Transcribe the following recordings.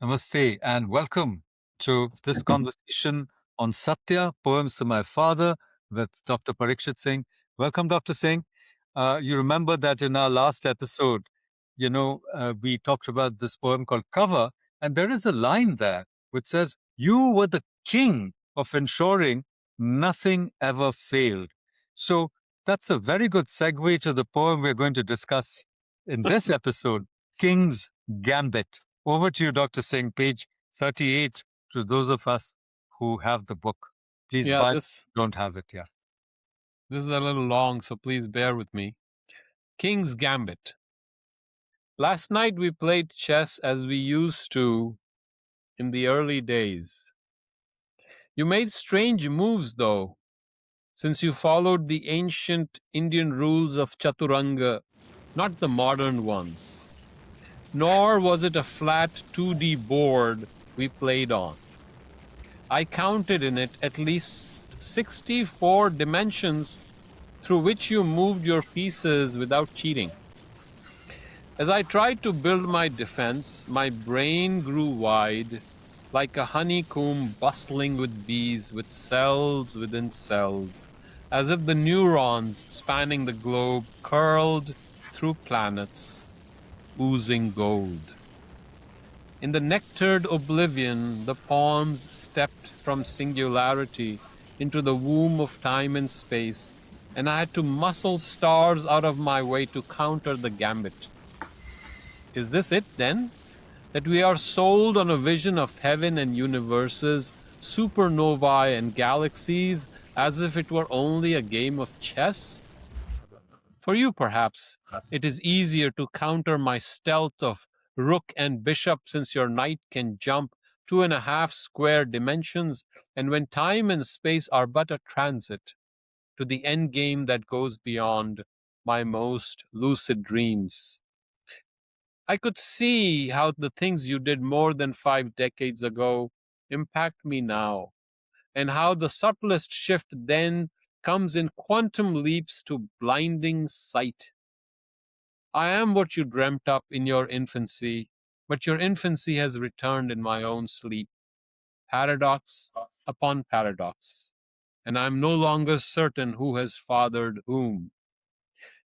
Namaste and welcome to this conversation on Satya, Poems to My Father with Dr. Parikshit Singh. Welcome, Dr. Singh. You remember that in our last episode, we talked about this poem called Cover, and there is a line there which says, "You were the king of ensuring nothing ever failed." So that's a very good segue to the poem we're going to discuss in this episode, King's Gambit. Over to you, Dr. Singh, page 38, to those of us who have the book. Please Yeah, buy it, this don't have it, yeah. this is a little long, so please bear with me. King's Gambit. Last night we played chess as we used to in the early days. You made strange moves, though, since you followed the ancient Indian rules of Chaturanga, not the modern ones. Nor was it a flat 2D board we played on. I counted in it at least 64 dimensions through which you moved your pieces without cheating. As I tried to build my defense, my brain grew wide, like a honeycomb bustling with bees, with cells within cells, as if the neurons spanning the globe curled through planets, oozing gold. In the nectared oblivion, the pawns stepped from singularity into the womb of time and space, and I had to muscle stars out of my way to counter the gambit. Is this it, then? That we are sold on a vision of heaven and universes, supernovae and galaxies, as if it were only a game of chess? For you, perhaps, it is easier to counter my stealth of rook and bishop, since your knight can jump 2.5 square dimensions, and when time and space are but a transit to the end game that goes beyond my most lucid dreams. I could see how the things you did more than 5 decades ago impact me now, and how the subtlest shift then comes in quantum leaps to blinding sight. I am what you dreamt up in your infancy, but your infancy has returned in my own sleep, paradox upon paradox, and I am no longer certain who has fathered whom.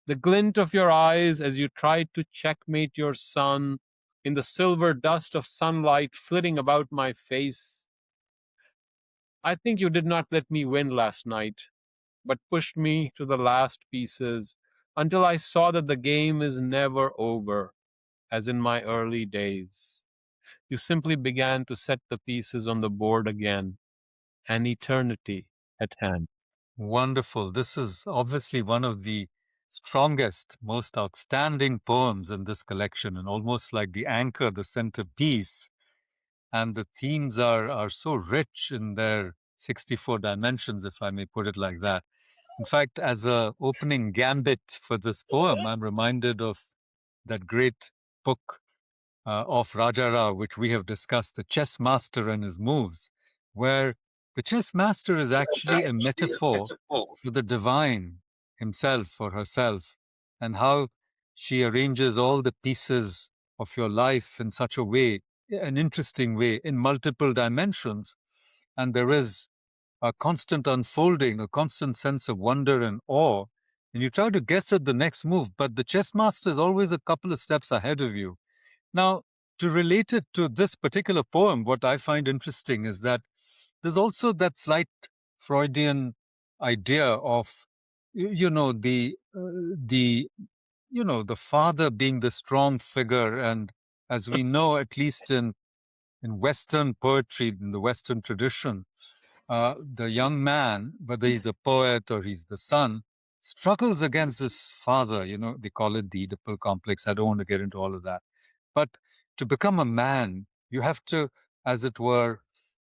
The glint of your eyes as you tried to checkmate your son in the silver dust of sunlight flitting about my face. I think you did not let me win last night, but pushed me to the last pieces until I saw that the game is never over, as in my early days. You simply began to set the pieces on the board again, an eternity at hand. Wonderful. This is obviously one of the strongest, most outstanding poems in this collection, and almost like the anchor, the centerpiece. And the themes are so rich in their 64 dimensions, if I may put it like that. In fact, as a opening gambit for this poem, I'm reminded of that great book of Raja Rao, which we have discussed, The Chess Master and His Moves, where the chess master is actually a metaphor for the divine himself or herself, and how she arranges all the pieces of your life in such a way, an interesting way, in multiple dimensions. And there is a constant unfolding, a constant sense of wonder and awe. And you try to guess at the next move, but the chess master is always a couple of steps ahead of you. Now, to relate it to this particular poem, what I find interesting is that there's also that slight Freudian idea of, the father being the strong figure, and as we know, at least in Western poetry, in the Western tradition, the young man, whether he's a poet or he's the son, struggles against this father. They call it the Oedipal complex. I don't want to get into all of that. But to become a man, you have to, as it were,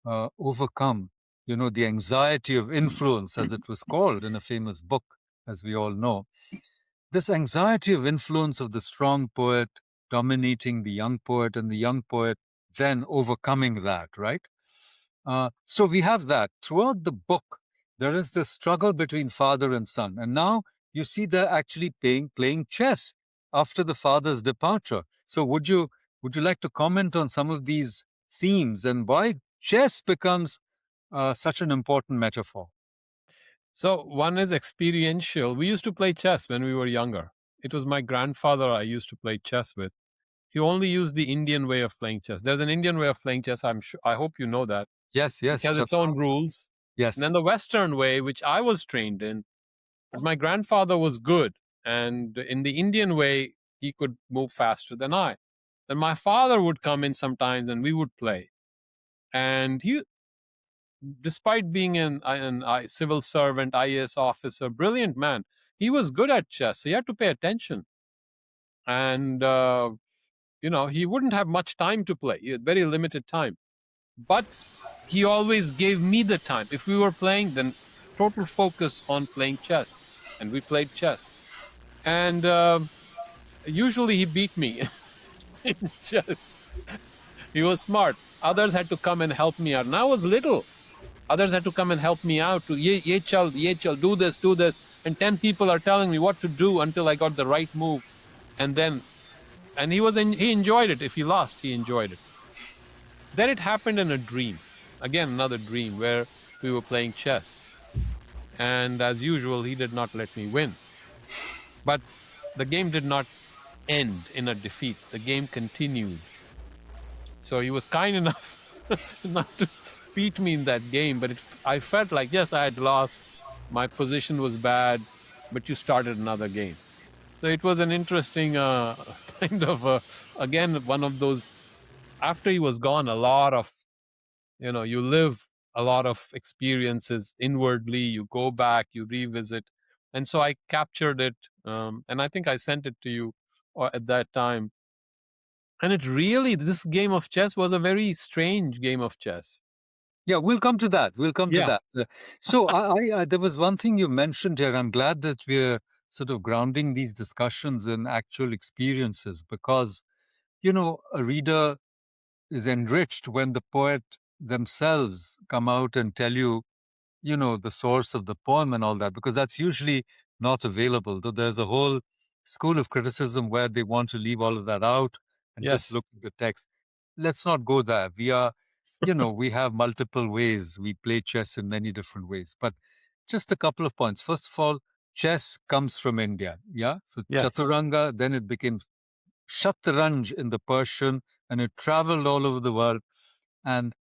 overcome, the anxiety of influence, as it was called in a famous book, as we all know. This anxiety of influence of the strong poet dominating the young poet, and the young poet then overcoming that, right? So we have that. Throughout the book, there is this struggle between father and son. And now you see they're actually playing chess after the father's departure. So would you like to comment on some of these themes and why chess becomes such an important metaphor. So one is experiential. We used to play chess when we were younger. It was my grandfather I used to play chess with. He only used the Indian way of playing chess. There's an Indian way of playing chess. I'm sure. I hope you know that, Yes, which yes, has its own rules. And then yes. the Western way, which I was trained in, but my grandfather was good. And in the Indian way, he could move faster than I. Then my father would come in sometimes and we would play. And he, despite being an civil servant, IAS officer, brilliant man, he was good at chess. So you had to pay attention. And, he wouldn't have much time to play. He had very limited time. But he always gave me the time. If we were playing, then total focus on playing chess. And we played chess. And usually he beat me in chess. He was smart. Others had to come and help me out. And I was little. Others had to come and help me out to, ye chal, do this, do this. And 10 people are telling me what to do until I got the right move. And then, and he enjoyed it. If he lost, he enjoyed it. Then it happened in a dream. Again, another dream where we were playing chess. And as usual, he did not let me win. But the game did not end in a defeat. The game continued. So he was kind enough not to beat me in that game. But I felt like, yes, I had lost. My position was bad, but you started another game. So it was an interesting kind of, again, one of those, after he was gone, a lot of, you live a lot of experiences inwardly, you go back, you revisit. And so I captured it. And I think I sent it to you at that time. And this game of chess was a very strange game of chess. Yeah, we'll come to that. We'll come to Yeah. that. So, there was one thing you mentioned here. I'm glad that we're sort of grounding these discussions in actual experiences because, a reader is enriched when the poet themselves come out and tell you, the source of the poem and all that, because that's usually not available. Though there's a whole school of criticism where they want to leave all of that out and just Yes. look at the text. Let's not go there. We have multiple ways. We play chess in many different ways. But just a couple of points. First of all, chess comes from India. Yeah. So Yes. Chaturanga, then it became Shatranj in the Persian, and it traveled all over the world. And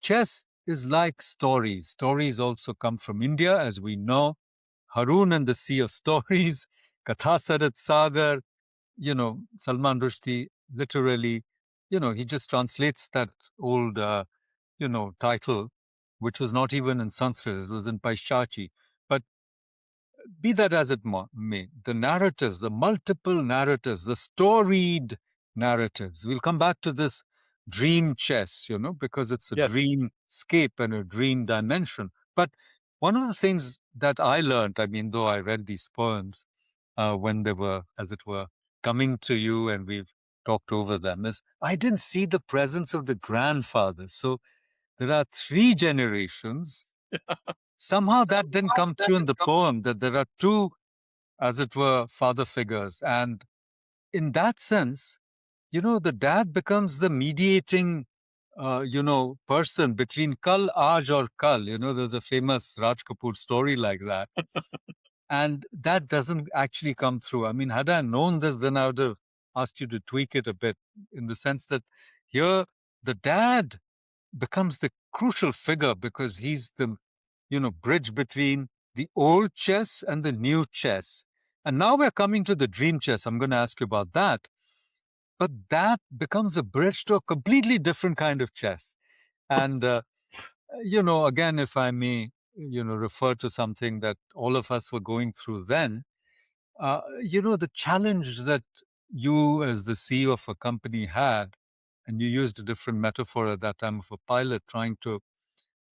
chess is like stories. Stories also come from India, as we know. Harun and the Sea of Stories, Kathasarat Sagar, Salman Rushdie, literally, he just translates that old, title, which was not even in Sanskrit, it was in Paishachi. But be that as it may, the narratives, the multiple narratives, the storied narratives, we'll come back to this dream chess, because it's a Yes. dreamscape and a dream dimension. But one of the things that I learned, though I read these poems when they were, as it were, coming to you and we've talked over them, is I didn't see the presence of the grandfather. So there are 3 generations. Somehow that didn't come through in the poem, that there are 2, as it were, father figures. And in that sense, the dad becomes the mediating, person between Kal, Aaj or Kal. There's a famous Raj Kapoor story like that. And that doesn't actually come through. Had I known this, then I would have asked you to tweak it a bit in the sense that here the dad becomes the crucial figure because he's the, bridge between the old chess and the new chess. And now we're coming to the dream chess. I'm going to ask you about that. But that becomes a bridge to a completely different kind of chess. And, again, if I may, refer to something that all of us were going through then, the challenge that you as the CEO of a company had, and you used a different metaphor at that time of a pilot trying to,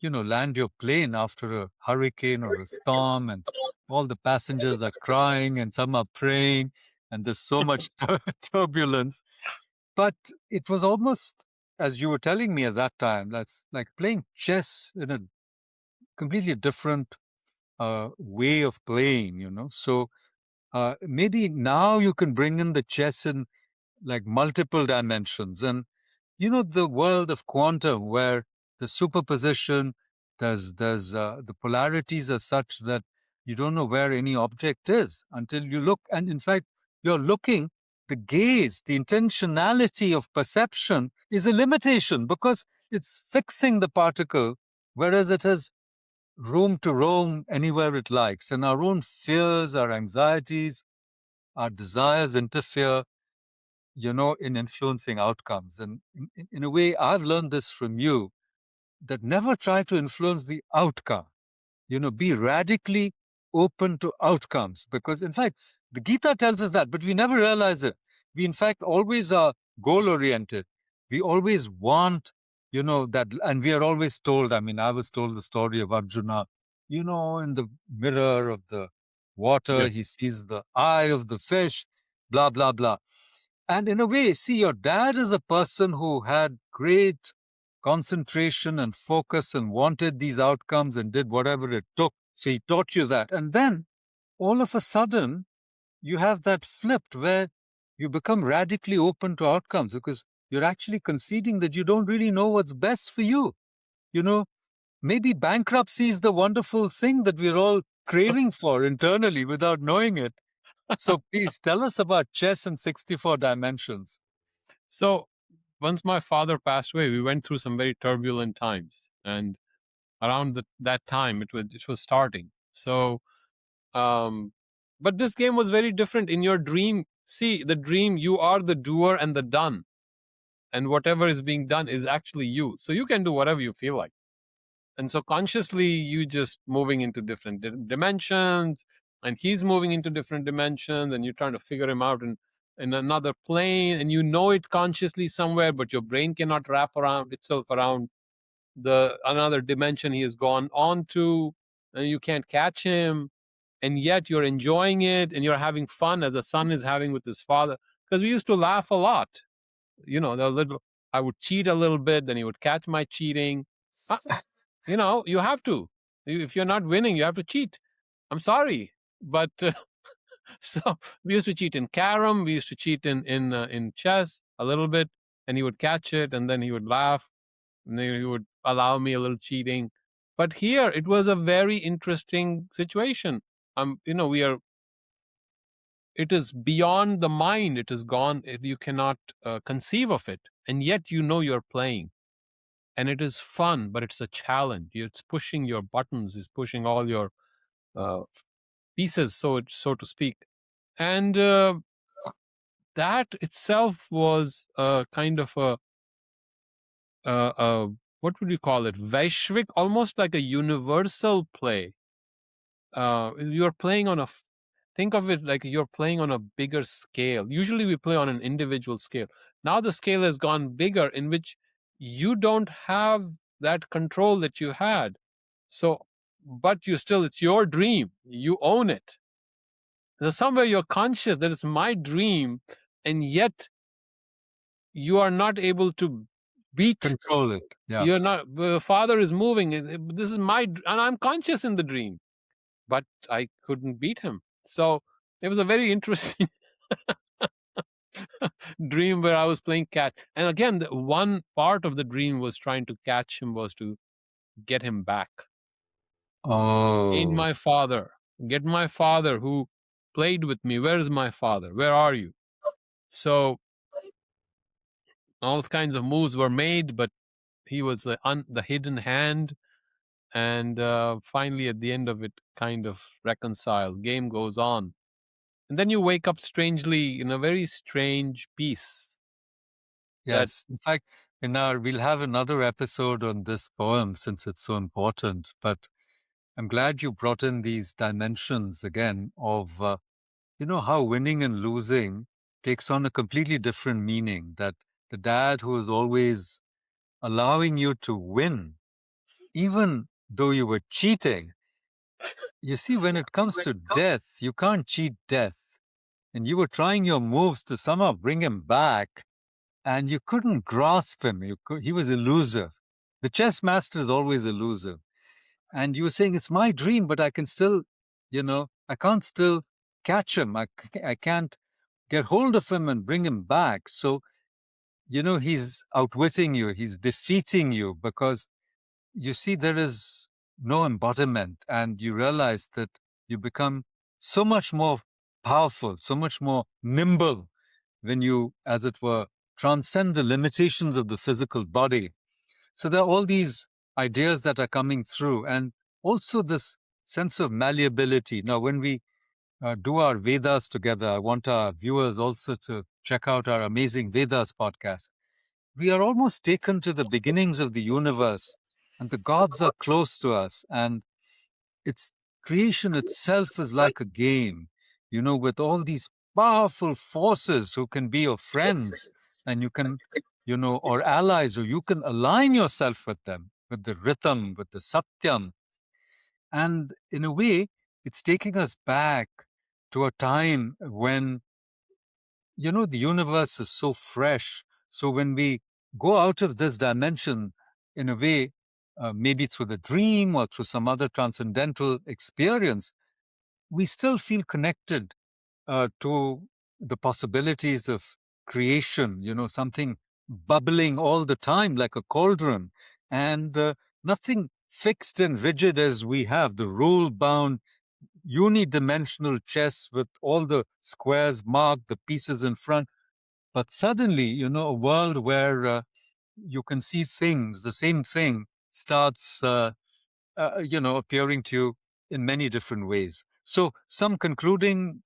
land your plane after a hurricane or a storm, and all the passengers are crying and some are praying, and there's so much turbulence. But it was almost, as you were telling me at that time, that's like playing chess in a completely different way of playing, So maybe now you can bring in the chess in like multiple dimensions. And the world of quantum where the superposition, the polarities are such that you don't know where any object is until you look. And in fact, you're looking, the gaze, the intentionality of perception is a limitation because it's fixing the particle, whereas it has room to roam anywhere it likes. And our own fears, our anxieties, our desires interfere, in influencing outcomes. And in a way, I've learned this from you, that never try to influence the outcome. Be radically open to outcomes, because in fact, the Gita tells us that, but we never realize it. We in fact always are goal oriented. We always want, that, and we are always told, I mean, I was told the story of Arjuna, in the mirror of the water, Yeah. he sees the eye of the fish, blah, blah, blah. And in a way, see, your dad is a person who had great concentration and focus and wanted these outcomes and did whatever it took. So he taught you that. And then all of a sudden, you have that flipped where you become radically open to outcomes because you're actually conceding that you don't really know what's best for you. Maybe bankruptcy is the wonderful thing that we're all craving for internally without knowing it. So please tell us about chess and 64 dimensions. So once my father passed away, we went through some very turbulent times, and around that time, it was starting. So, but this game was very different. In your dream, see the dream, you are the doer and the done, and whatever is being done is actually you. So you can do whatever you feel like. And so consciously you just moving into different dimensions, and he's moving into different dimensions, and you're trying to figure him out in another plane, and you know it consciously somewhere, but your brain cannot wrap around itself around the another dimension he has gone on to, and you can't catch him, and yet you're enjoying it and you're having fun as a son is having with his father. Because we used to laugh a lot, the little, I would cheat a little bit, then he would catch my cheating. Uh, you have to. If you're not winning, you have to cheat. I'm sorry, but so we used to cheat in carom. We used to cheat in chess a little bit, and he would catch it, and then he would laugh, and then he would allow me a little cheating. But here, it was a very interesting situation. We are. It is beyond the mind. It is gone. You cannot conceive of it, and yet you're playing, and it is fun, but it's a challenge. It's pushing your buttons. It's pushing all your uh, pieces, so to speak, and that itself was kind of a what would you call it? Vaishvik, almost like a universal play. You're playing on think of it like you're playing on a bigger scale. Usually we play on an individual scale. Now the scale has gone bigger, in which you don't have that control that you had. So, but it's your dream. You own it. So somewhere you're conscious that it's my dream, and yet you are not able to beat. Control it. Yeah. You're not. The father is moving. This is and I'm conscious in the dream, but I couldn't beat him. So it was a very interesting dream where I was playing catch. And again, the one part of the dream was trying to catch him, was to get him back. In Oh, my father, get my father who played with me. Where is my father? Where are you? So all kinds of moves were made, but he was the hidden hand. And finally, at the end of it, kind of reconciled. Game goes on. And then you wake up strangely in a very strange peace. That yes. In fact, we'll have another episode on this poem since it's so important. But I'm glad you brought in these dimensions again of, how winning and losing takes on a completely different meaning. That the dad who is always allowing you to win, even though you were cheating. You see, when it comes to death, you can't cheat death. And you were trying your moves to somehow bring him back, and you couldn't grasp him. He was elusive. The chess master is always elusive. And you were saying, it's my dream, but I can still, I can't still catch him. I can't get hold of him and bring him back. So he's outwitting you, he's defeating you, because you see there is no embodiment, and you realize that you become so much more powerful, so much more nimble when you, as it were, transcend the limitations of the physical body. So there are all these ideas that are coming through, and also this sense of malleability. Now, when we do our Vedas together, I want our viewers also to check out our amazing Vedas podcast. We are almost taken to the beginnings of the universe, and the gods are close to us, and its creation itself is like a game, with all these powerful forces who can be your friends, and you can, or allies, or you can align yourself with them, with the rhythm, with the satyam. And in a way, it's taking us back to a time when, the universe is so fresh. So when we go out of this dimension, in a way, maybe through the dream or through some other transcendental experience, we still feel connected to the possibilities of creation, something bubbling all the time like a cauldron, and nothing fixed and rigid as we have the rule bound unidimensional chess with all the squares marked, the pieces in front. But suddenly, a world where you can see things, the same thing starts, appearing to you in many different ways. So, some concluding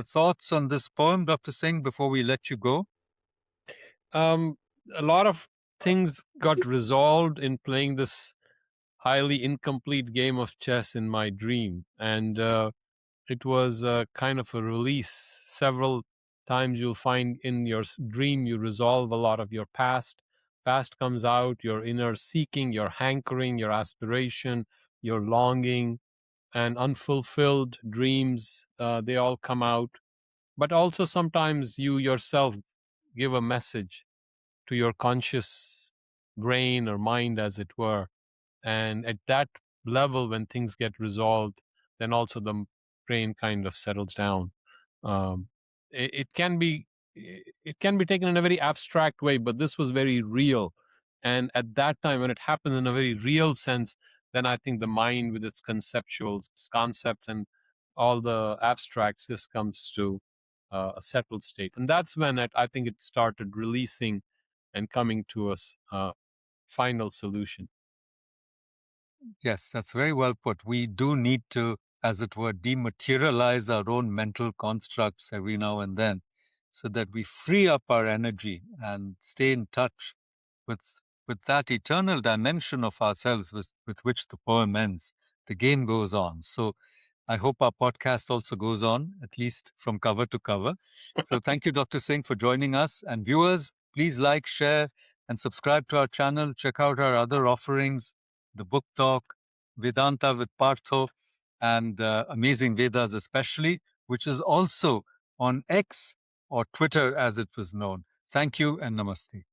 thoughts on this poem, Dr. Singh, before we let you go? Um, a lot of things got resolved in playing this highly incomplete game of chess in my dream, and it was kind of a release. Several times you'll find in your dream you resolve a lot of your past comes out, your inner seeking, your hankering, your aspiration, your longing, and unfulfilled dreams, they all come out. But also sometimes you yourself give a message to your conscious brain or mind, as it were. And at that level, when things get resolved, then also the brain kind of settles down. um, it can be, it can be taken in a very abstract way, but this was very real. And at that time, when it happened in a very real sense, then I think the mind with its conceptual concepts and all the abstracts just comes to a settled state. And that's when I think it started releasing and coming to us final solution. Yes, that's very well put. We do need to, as it were, dematerialize our own mental constructs every now and then, so that we free up our energy and stay in touch with that eternal dimension of ourselves with which the poem ends. The game goes on. So I hope our podcast also goes on, at least from cover to cover. So thank you, Dr. Singh, for joining us. And viewers, please like, share, and subscribe to our channel. Check out our other offerings, the book talk, Vedanta with Partho, and Amazing Vedas especially, which is also on X, or Twitter as it was known. Thank you and namaste.